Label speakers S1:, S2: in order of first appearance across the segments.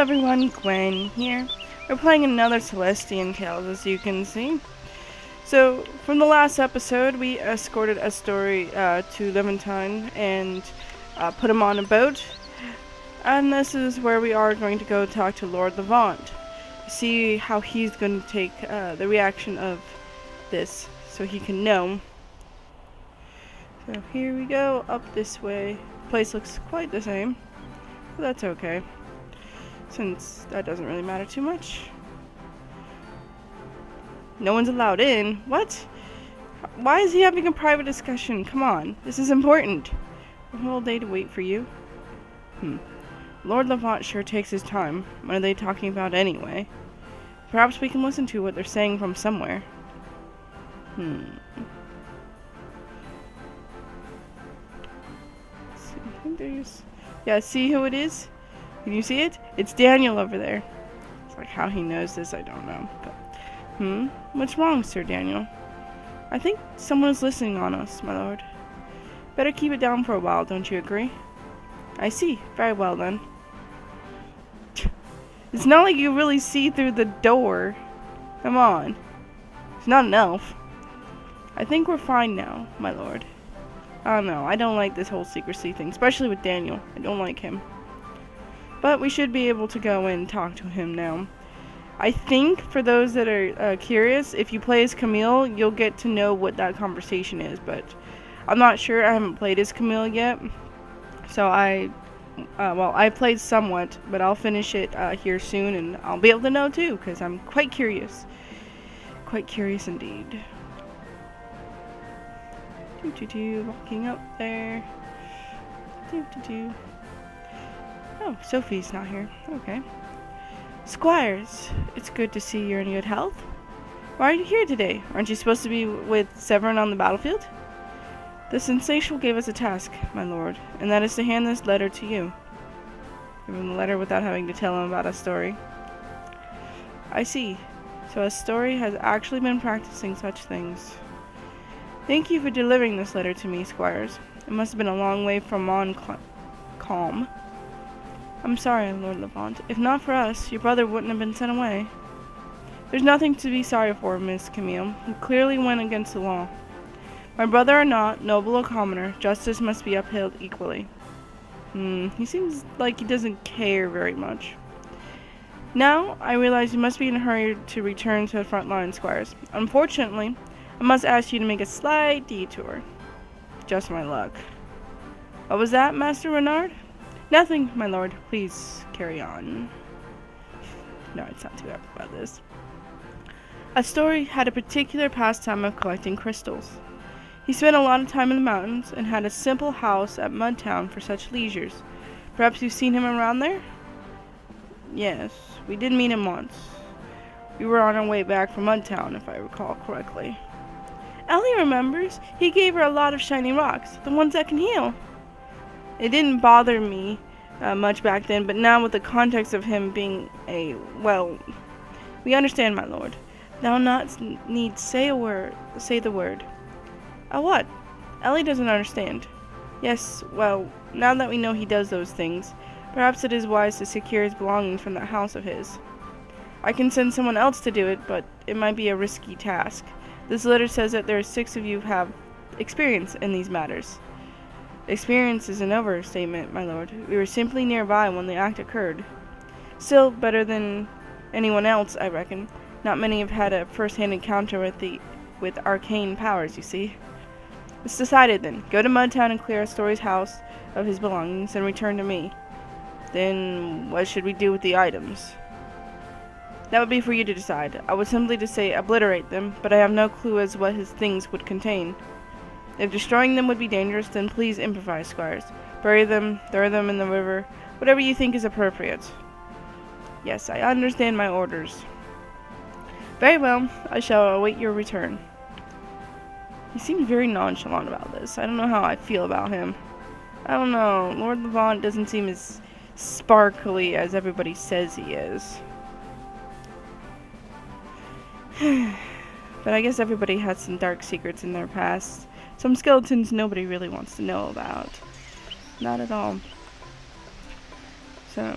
S1: everyone, Gwen here. We're playing another Celestian Tales, as you can see. So, from the last episode, we escorted Astori to Mudtown and put him on a boat. And this is where we are going to go talk to Lord Levant. See how he's going to take the reaction of this, so he can know. So here we go, up this way. The place looks quite the same, but that's okay, since that doesn't really matter too much. No one's allowed in. What? Why is he having a private discussion? Come on, this is important. A whole day to wait for you. Lord Levant sure takes his time. What are they talking about anyway? Perhaps we can listen to what they're saying from somewhere. Yeah, see who it is? Can you see it? It's Daniel over there. It's like how he knows this, I don't know. But, what's wrong, Sir Daniel? I think someone is listening on us, my lord. Better keep it down for a while, don't you agree? I see. Very well, then. It's not like you really see through the door. Come on. It's not an elf. I think we're fine now, my lord. I don't know. I don't like this whole secrecy thing, especially with Daniel. I don't like him. But we should be able to go in and talk to him now. I think, for those that are curious, if you play as Camille, you'll get to know what that conversation is. But I'm not sure. I haven't played as Camille yet. So I played somewhat, but I'll finish it here soon, and I'll be able to know too, because I'm quite curious. Quite curious indeed. Walking up there. Oh, Sophie's not here. Okay. Squires, it's good to see you're in good health. Why are you here today? Aren't you supposed to be with Severin on the battlefield? The sensational gave us a task, my lord, and that is to hand this letter to you. Give him the letter without having to tell him about Astori. I see. So Astori has actually been practicing such things. Thank you for delivering this letter to me, Squires. It must have been a long way from calm. I'm sorry, Lord Levant. If not for us, your brother wouldn't have been sent away. There's nothing to be sorry for, Miss Camille. You clearly went against the law. My brother or not, noble or commoner, justice must be upheld equally. He seems like he doesn't care very much. Now, I realize you must be in a hurry to return to the front line, Squires. Unfortunately, I must ask you to make a slight detour. Just my luck. What was that, Master Reynard? Nothing, my lord. Please carry on. No, it's not too happy about this. Astori had a particular pastime of collecting crystals. He spent a lot of time in the mountains and had a simple house at Mudtown for such leisures. Perhaps you've seen him around there? Yes, we did meet him once. We were on our way back from Mudtown, if I recall correctly. Ellie remembers. He gave her a lot of shiny rocks, the ones that can heal. It didn't bother me much back then, but now with the context of him being we understand, my lord. Thou not need say the word. What? Ellie doesn't understand. Yes, well, now that we know he does those things, perhaps it is wise to secure his belongings from that house of his. I can send someone else to do it, but it might be a risky task. This letter says that there are 6 of you who have experience in these matters. Experience is an overstatement, my lord. We were simply nearby when the act occurred. Still better than anyone else, I reckon. Not many have had a first-hand encounter with arcane powers, you see. It's decided then. Go to Mudtown and clear Astori's house of his belongings and return to me. Then what should we do with the items? That would be for you to decide. I would simply just say obliterate them, but I have no clue as to what his things would contain. If destroying them would be dangerous, then please improvise, Squires. Bury them, throw them in the river, whatever you think is appropriate. Yes, I understand my orders. Very well, I shall await your return. He seems very nonchalant about this. I don't know how I feel about him. I don't know. Lord Levant doesn't seem as sparkly as everybody says he is. But I guess everybody has some dark secrets in their past. Some skeletons nobody really wants to know about. Not at all. So,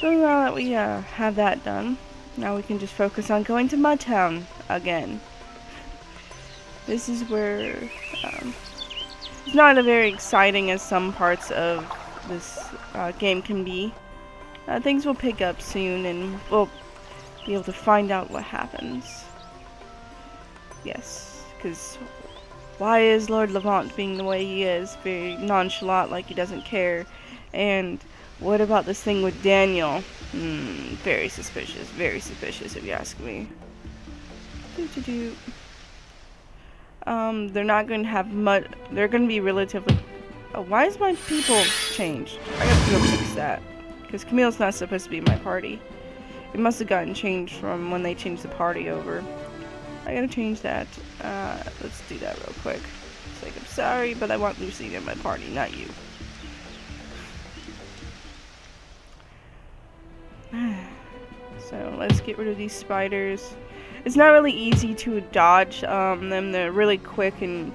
S1: So now that we have that done, now we can just focus on going to Mudtown again. This is where it's not as very exciting as some parts of this game can be. Things will pick up soon and we'll be able to find out what happens. Yes, because why is Lord Levant being the way he is? Very nonchalant, like he doesn't care. And what about this thing with Daniel? Very suspicious if you ask me. They're not going to have much. They're going to be relatively. Oh, why is my people changed? I gotta go fix that. Because Camille's not supposed to be in my party. It must have gotten changed from when they changed the party over. I gotta change that. Let's do that real quick. It's like, I'm sorry, but I want Lucy in my party, not you. So let's get rid of these spiders. It's not really easy to dodge them. They're really quick and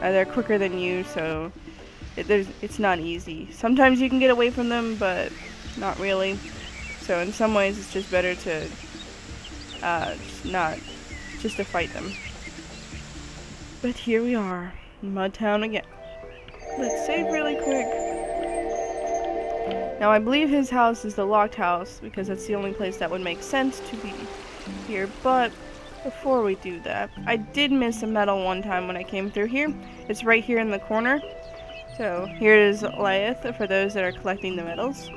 S1: they're quicker than you, so it's not easy. Sometimes you can get away from them, but not really. So in some ways, it's just better to just to fight them. But here we are, Mudtown again. Let's save really quick. Now I believe his house is the locked house because that's the only place that would make sense to be here. But before we do that, I did miss a medal one time when I came through here. It's right here in the corner. So here is Leith for those that are collecting the medals.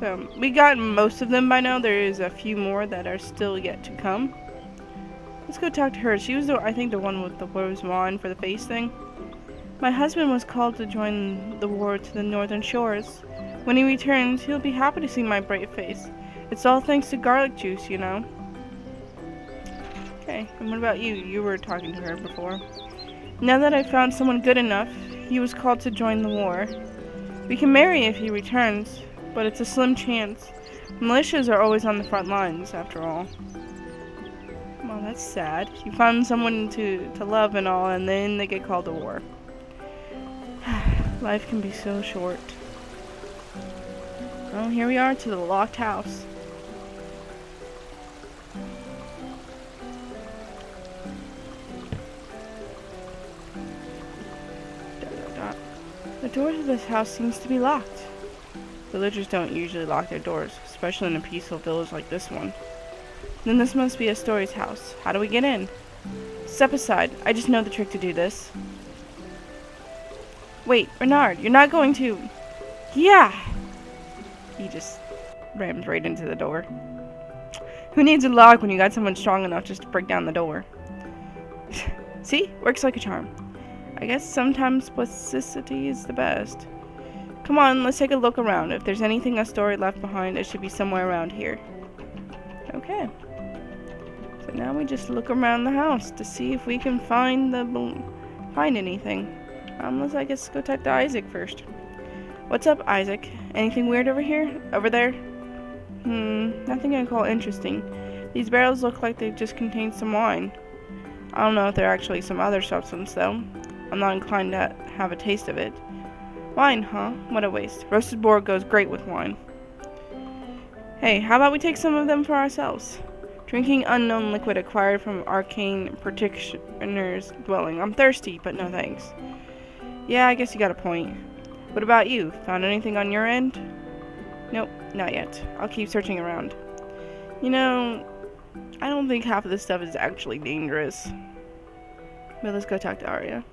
S1: So we got most of them by now. There is a few more that are still yet to come. Let's go talk to her. She was, I think, the one with the rose wand for the face thing. My husband was called to join the war to the northern shores. When he returns, he'll be happy to see my bright face. It's all thanks to garlic juice, you know. Okay, and what about you? You were talking to her before. Now that I've found someone good enough, he was called to join the war. We can marry if he returns, but it's a slim chance. Militias are always on the front lines, after all. Well, that's sad. You found someone to love and all, and then they get called to war. Life can be so short. Well, here we are to the locked house. The door to this house seems to be locked. Villagers don't usually lock their doors, especially in a peaceful village like this one. Then this must be Astori's house. How do we get in? Step aside. I just know the trick to do this. Wait, Reynard, you're not going to... Yeah! He just rams right into the door. Who needs a lock when you got someone strong enough just to break down the door? See? Works like a charm. I guess sometimes plasticity is the best. Come on, let's take a look around. If there's anything Astori left behind, it should be somewhere around here. Okay. So now we just look around the house to see if we can find anything. Let's, I guess, go talk to Isaac first. What's up, Isaac? Anything weird over here? Over there? Nothing I call interesting. These barrels look like they just contain some wine. I don't know if they're actually some other substance, though. I'm not inclined to have a taste of it. Wine, huh? What a waste. Roasted boar goes great with wine. Hey, how about we take some of them for ourselves? Drinking unknown liquid acquired from arcane practitioner's dwelling. I'm thirsty, but no thanks. Yeah, I guess you got a point. What about you? Found anything on your end? Nope, not yet. I'll keep searching around. You know, I don't think half of this stuff is actually dangerous. But let's go talk to Arya.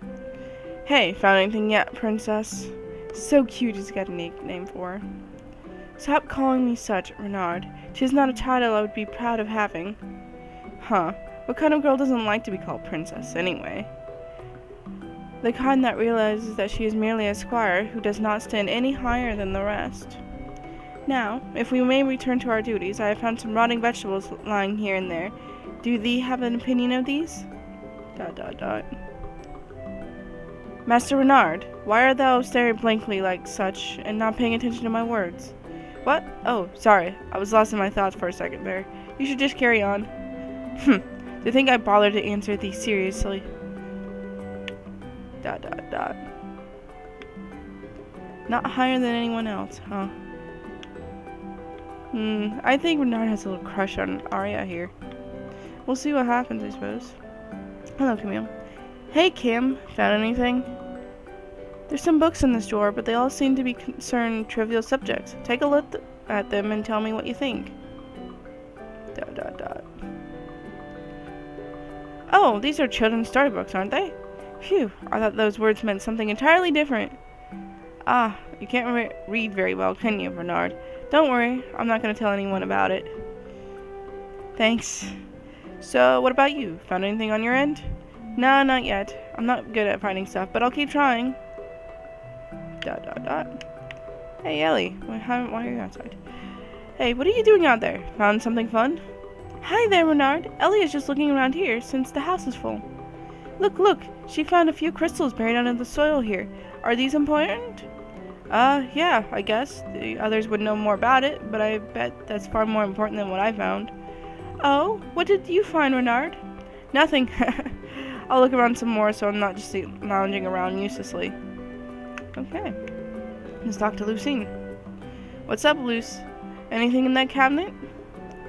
S1: Hey, found anything yet, princess? So cute, he's got a nickname for her. Stop calling me such, Reynard. 'Tis not a title I would be proud of having. Huh. What kind of girl doesn't like to be called princess, anyway? The kind that realizes that she is merely a squire who does not stand any higher than the rest. Now, if we may return to our duties, I have found some rotting vegetables lying here and there. Do thee have an opinion of these? ... Master Reynard, why art thou staring blankly like such, and not paying attention to my words? What? Oh, sorry. I was lost in my thoughts for a second there. You should just carry on. Do you think I bothered to answer thee seriously? ... Not higher than anyone else, huh? I think Reynard has a little crush on Arya here. We'll see what happens, I suppose. Hello, Camille. Hey, Kim. Found anything? There's some books in this drawer, but they all seem to be concerned trivial subjects. Take a look at them and tell me what you think. ... Oh, these are children's storybooks, aren't they? Phew, I thought those words meant something entirely different. Ah, you can't read very well, can you, Reynard? Don't worry, I'm not going to tell anyone about it. Thanks. So, what about you? Found anything on your end? No, not yet. I'm not good at finding stuff, but I'll keep trying. ... Hey, Ellie, why are you outside? Hey, what are you doing out there? Found something fun? Hi there, Reynard. Ellie is just looking around here, since the house is full. Look, she found a few crystals buried under the soil here. Are these important? Yeah, I guess. The others would know more about it, but I bet that's far more important than what I found. Oh, what did you find, Reynard? Nothing. I'll look around some more so I'm not just lounging around uselessly. Okay. Let's talk to Lucine. What's up, Luce? Anything in that cabinet?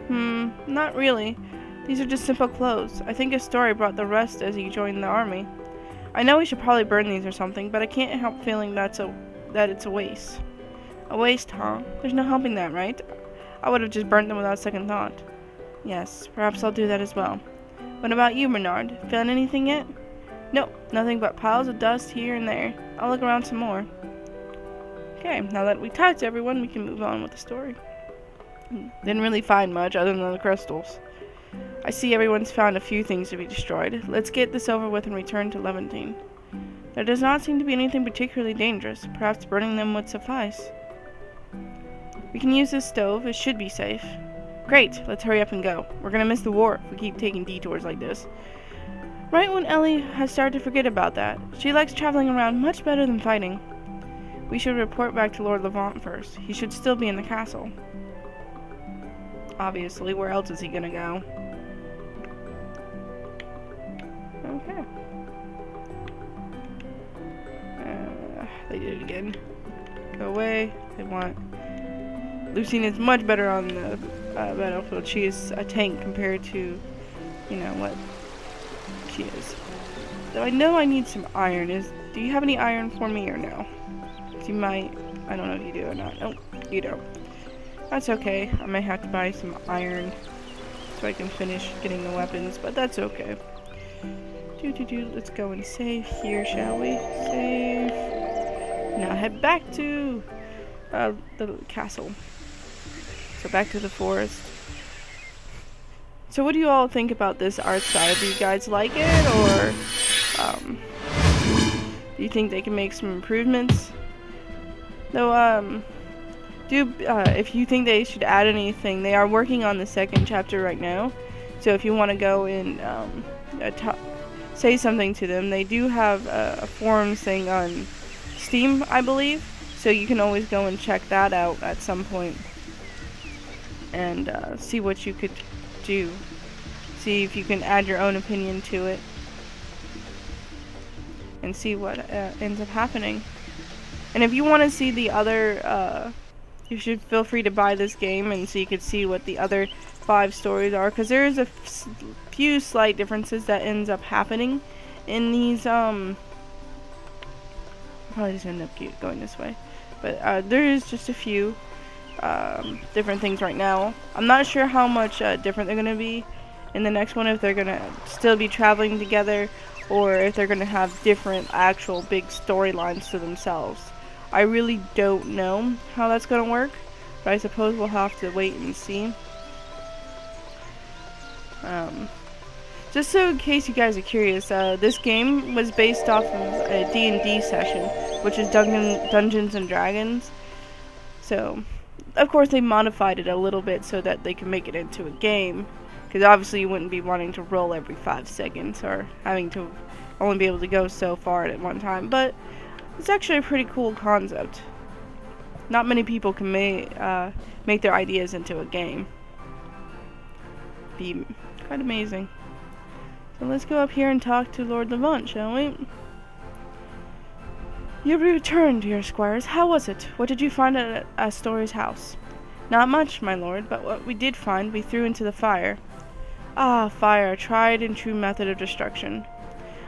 S1: Not really. These are just simple clothes. I think Astori brought the rest as he joined the army. I know we should probably burn these or something, but I can't help feeling that it's a waste. A waste, huh? There's no helping that, right? I would have just burnt them without second thought. Yes, perhaps I'll do that as well. What about you, Reynard? Found anything yet? Nope, nothing but piles of dust here and there. I'll look around some more. Okay, now that we talked to everyone, we can move on with the story. Didn't really find much other than the crystals. I see everyone's found a few things to be destroyed. Let's get this over with and return to Levantine. There does not seem to be anything particularly dangerous. Perhaps burning them would suffice. We can use this stove. It should be safe. Great, let's hurry up and go. We're gonna miss the war if we keep taking detours like this. Right when Ellie has started to forget about that. She likes traveling around much better than fighting. We should report back to Lord Levant first. He should still be in the castle. Obviously, where else is he gonna go? Okay. They did it again. Go away. They want... Lucine is much better on the battlefield. She is a tank compared to, you know, what she is. Though I know I need some iron. Do you have any iron for me or no? You might... I don't know if you do or not. Nope, you don't. That's okay. I might have to buy some iron so I can finish getting the weapons, but that's okay. Let's go and save here, shall we? Save. Now head back to the castle. So back to the forest. So what do you all think about this art style? Do you guys like it, or do you think they can make some improvements? Though, if you think they should add anything, they are working on the second chapter right now. So if you want to go and say something to them, they do have a forums thing on Steam, I believe. So you can always go and check that out at some point and see what you could do. See if you can add your own opinion to it and see what ends up happening. And if you want to see the other, you should feel free to buy this game and so you could see what the other 5 stories are, because there is a few slight differences that ends up happening in these. I'll probably just end up going this way, but there is just a few different things right now. I'm not sure how much different they're gonna be in the next one, if they're gonna still be traveling together or if they're gonna have different actual big storylines to themselves. I really don't know how that's gonna work, but I suppose we'll have to wait and see. Just so in case you guys are curious, this game was based off of a D&D session, which is Dungeons and Dragons. So, of course, they modified it a little bit so that they can make it into a game, because obviously you wouldn't be wanting to roll every 5 seconds or having to only be able to go so far at one time. But it's actually a pretty cool concept. Not many people can make their ideas into a game. Be quite amazing. So let's go up here and talk to Lord Levant, shall we? You returned, dear squires. How was it? What did you find at Astori's house? Not much, my lord, but what we did find we threw into the fire. Ah, fire, a tried and true method of destruction.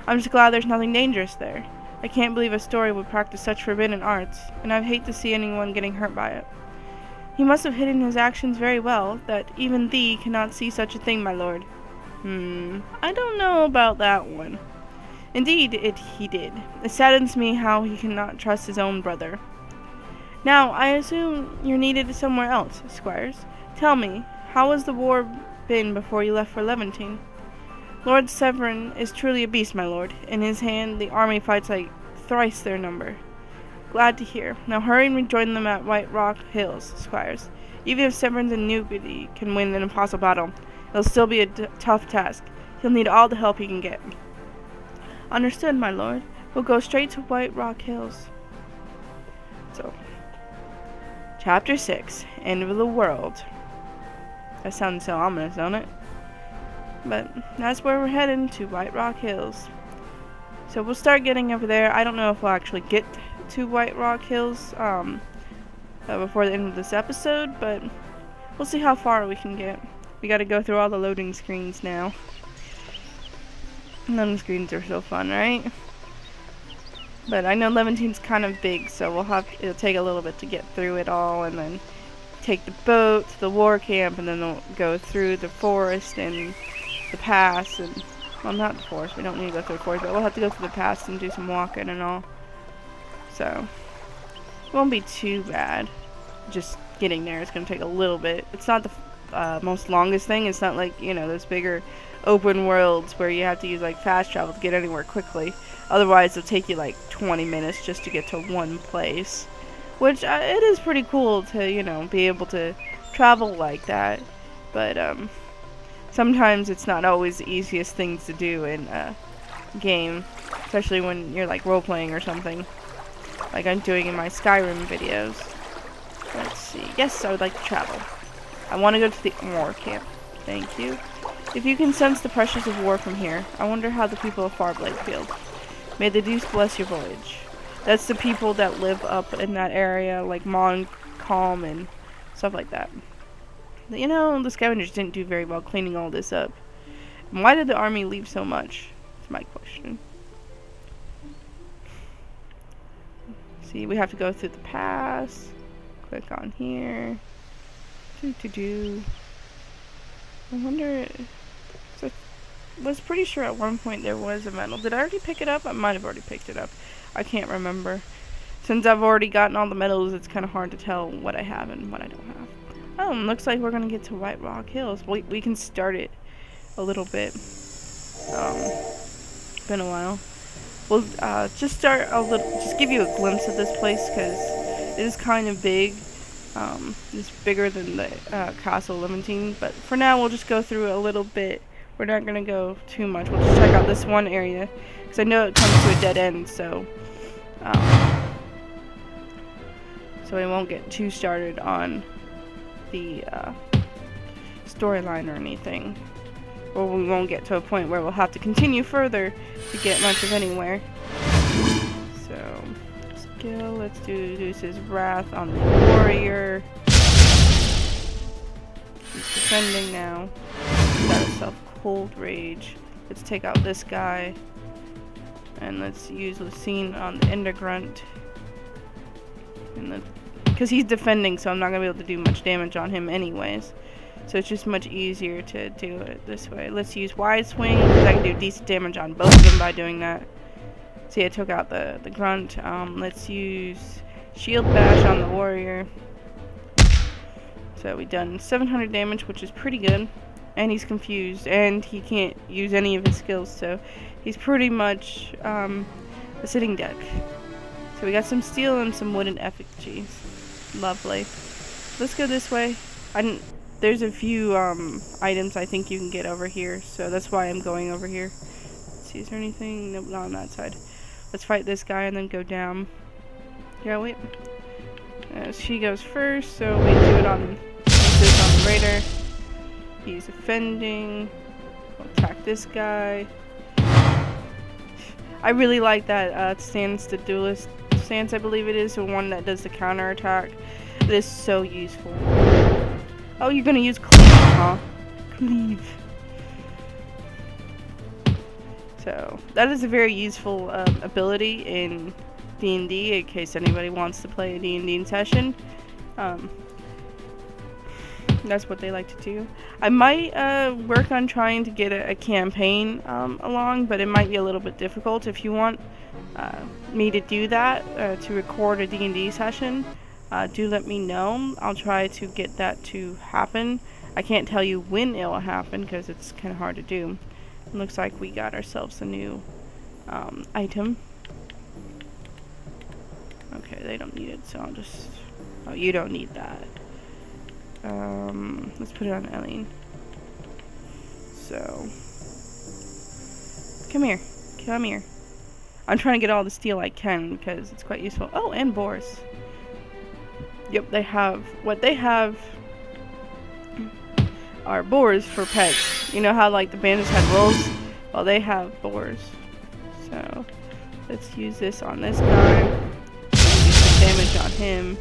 S1: I'm just glad there's nothing dangerous there. I can't believe Astori would practice such forbidden arts, and I'd hate to see anyone getting hurt by it. He must have hidden his actions very well, that even thee cannot see such a thing, my lord. I don't know about that one. Indeed, he did. It saddens me how he cannot trust his own brother. Now, I assume you're needed somewhere else, squires. Tell me, how has the war been before you left for Levantine? Lord Severin is truly a beast, my lord. In his hand, the army fights like thrice their number. Glad to hear. Now hurry and rejoin them at White Rock Hills, squires. Even if Severin's newbie can win an impossible battle, it'll still be a tough task. He'll need all the help he can get. Understood, my lord. We'll go straight to White Rock Hills. So, Chapter 6, End of the World. That sounds so ominous, don't it? But that's where we're heading, to White Rock Hills. So we'll start getting over there. I don't know if we'll actually get to White Rock Hills before the end of this episode, but we'll see how far we can get. We gotta go through all the loading screens now. Loading screens are so fun, right? But I know Levantine's kind of big, so it'll take a little bit to get through it all, and then take the boat to the war camp, and then we'll go through the forest and the pass, and well, not the forest, we don't need to go through the forest, but we'll have to go through the pass and do some walking and all. So, it won't be too bad. Just getting there is going to take a little bit. It's not the most longest thing. It's not like, those bigger open worlds where you have to use like fast travel to get anywhere quickly. Otherwise, it'll take you like 20 minutes just to get to one place. Which, it is pretty cool to, be able to travel like that. But, sometimes it's not always the easiest things to do in a game. Especially when you're like role-playing or something. Like I'm doing in my Skyrim videos. Let's see. Yes, I would like to travel. I want to go to the war camp. Thank you. If you can sense the pressures of war from here, I wonder how the people of Farblade feel. May the deuce bless your voyage. That's the people that live up in that area, like Montcalm and stuff like that. The scavengers didn't do very well cleaning all this up. And why did the army leave so much? That's my question. See, we have to go through the pass. Click on here. I wonder. So I was pretty sure at one point there was a medal. Did I already pick it up? I might have already picked it up. I can't remember. Since I've already gotten all the medals, it's kind of hard to tell what I have and what I don't have. Oh, looks like we're gonna get to White Rock Hills. We can start it a little bit. It's been a while. We'll just start a little. Just give you a glimpse of this place because it is kind of big. It's bigger than the Castle Levantine, but for now we'll just go through a little bit. We're not gonna go too much. We'll just check out this one area because I know it comes to a dead end, so we won't get too started on the storyline or anything. Or we won't get to a point where we'll have to continue further to get much of anywhere. So, skill, let's do Zeus's Wrath on the warrior. He's defending now. He's got himself Cold Rage. Let's take out this guy. And let's use Lucine on the Endergrunt. Because he's defending, so I'm not going to be able to do much damage on him anyways. So it's just much easier to do it this way. Let's use Wide Swing, because I can do decent damage on both of them by doing that. See, I took out the grunt. Let's use Shield Bash on the warrior. So we done 700 damage, which is pretty good. And he's confused, and he can't use any of his skills, so he's pretty much a sitting duck. So we got some steel and some wooden effigies. Lovely. Let's go this way. There's a few items I think you can get over here, so that's why I'm going over here. Let's see, is there anything? Nope, not on that side. Let's fight this guy and then go down. Yeah, wait. She goes first, so we do it on the raider. He's offending. We'll attack this guy. I really like that stance, the duelist stance, I believe it is, the one that does the counter attack. It is so useful. Oh, you're gonna use cleave, huh? Cleave. So that is a very useful ability in D&D in case anybody wants to play a D&D session. That's what they like to do. I might work on trying to get a campaign along, but it might be a little bit difficult. If you want me to do that, to record a D&D session, do let me know. I'll try to get that to happen. I can't tell you when it'll happen because it's kind of hard to do. It looks like we got ourselves a new item. Okay, they don't need it, so I'll just... Oh, you don't need that. Let's put it on Eileen. So... Come here. Come here. I'm trying to get all the steel I can because it's quite useful. Oh, and boars. Yep, they have... What they have are boars for pets. You know how, like, the bandits had wolves? Well, they have boars. So, let's use this on this guy. Damage on him.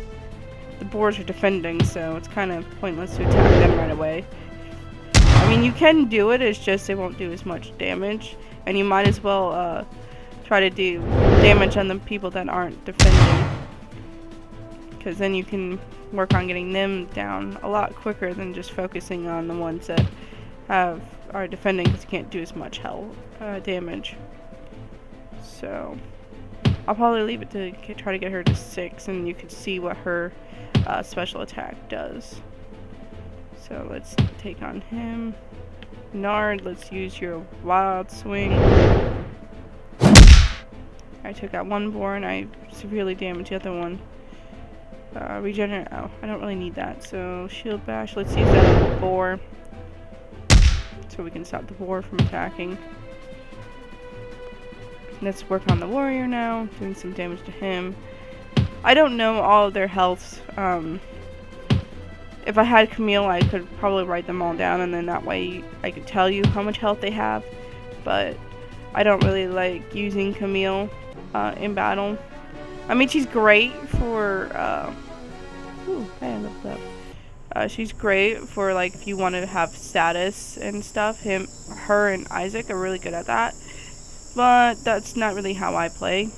S1: The boars are defending, so it's kind of pointless to attack them right away. I mean, you can do it, it's just they won't do as much damage. And you might as well try to do damage on the people that aren't defending. Because then you can work on getting them down a lot quicker than just focusing on the ones that are defending, because you can't do as much damage. So I'll probably leave it to try to get her to 6, and you can see what her special attack does. So let's take on him. Reynard, let's use your wild swing. I took out one boar and I severely damaged the other one. Regenerate. Oh, I don't really need that. So shield bash. Let's use that on the boar, so we can stop the boar from attacking. Let's work on the warrior now, doing some damage to him. I don't know all of their healths. If I had Camille, I could probably write them all down, and then that way I could tell you how much health they have. But I don't really like using Camille in battle. I mean, she's great for... ooh, I leveled up. She's great for, like, if you want to have status and stuff. Her and Isaac are really good at that. But that's not really how I play.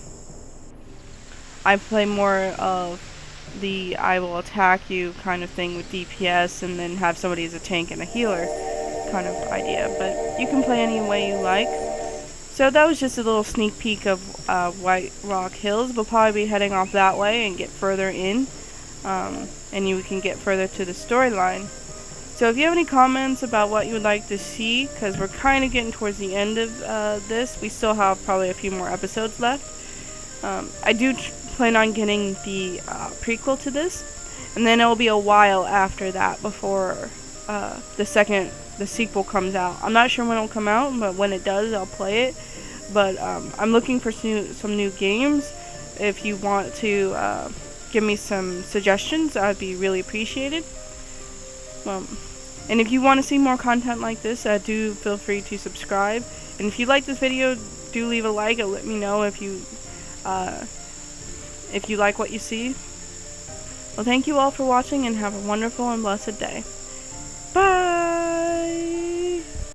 S1: I play more of the I will attack you kind of thing with DPS, and then have somebody as a tank and a healer kind of idea. But you can play any way you like. So that was just a little sneak peek of White Rock Hills. We'll probably be heading off that way and get further in. And you can get further to the storyline. So if you have any comments about what you would like to see, because we're kind of getting towards the end of this, we still have probably a few more episodes left. I do plan on getting the prequel to this, and then it will be a while after that before the sequel comes out. I'm not sure when it'll come out, but when it does, I'll play it. But I'm looking for some new games. If you want to give me some suggestions, I'd be really appreciated. And if you want to see more content like this, do feel free to subscribe. And if you like this video, do leave a like and let me know if you like what you see. Well, thank you all for watching, and have a wonderful and blessed day.